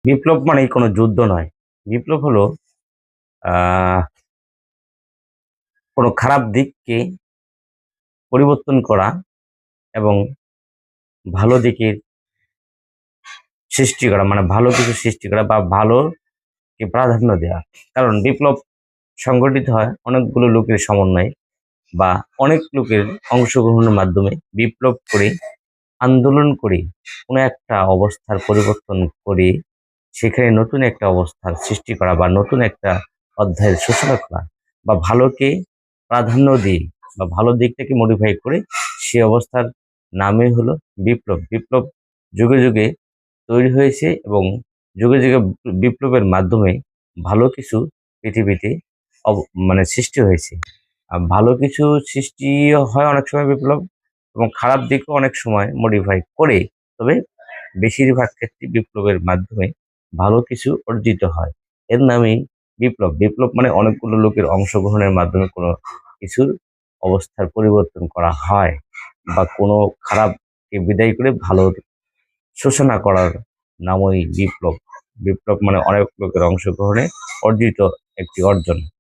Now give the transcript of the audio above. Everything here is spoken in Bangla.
বিপ্লব মানেই কোনো যুদ্ধ নয়। বিপ্লব হলো আহ কোনো খারাপ দিককে পরিবর্তন করা এবং ভালো দিকের সৃষ্টি করা, মানে ভালো কিছু সৃষ্টি করা বা ভালোকে প্রাধান্য দেওয়া। কারণ বিপ্লব সংগঠিত হয় অনেকগুলো লোকের সমন্বয়ে বা অনেক লোকের অংশগ্রহণের মাধ্যমে। বিপ্লব করে, আন্দোলন করে, কোনো একটা অবস্থার পরিবর্তন করে সেখানে নতুন একটা অবস্থার সৃষ্টি করা বা নতুন একটা অধ্যায়ের সূচনা করা বা ভালোকে প্রাধান্য দিয়ে বা ভালো দিকটাকে মডিফাই করে সে অবস্থার নামই হলো বিপ্লব। বিপ্লব যুগে যুগে তৈরি হয়েছে এবং যুগে যুগে বিপ্লবের মাধ্যমে ভালো কিছু পৃথিবীতে মানে সৃষ্টি হয়েছে। আর ভালো কিছু সৃষ্টি হয় অনেক সময় বিপ্লব, এবং খারাপ দিকও অনেক সময় মডিফাই করে। তবে বেশিরভাগ ক্ষেত্রে বিপ্লবের মাধ্যমে ভালো কিছু অর্জিত হয়। এর নামেই বিপ্লব। বিপ্লব মানে অনেকগুলো লোকের অংশগ্রহণের মাধ্যমে কোনো কিছুর অবস্থার পরিবর্তন করা হয় বা কোনো খারাপকে বিদায় করে ভালো সূচনা করার নামই বিপ্লব। বিপ্লব মানে অনেক লোকের অংশগ্রহণে অর্জিত একটি অর্জন।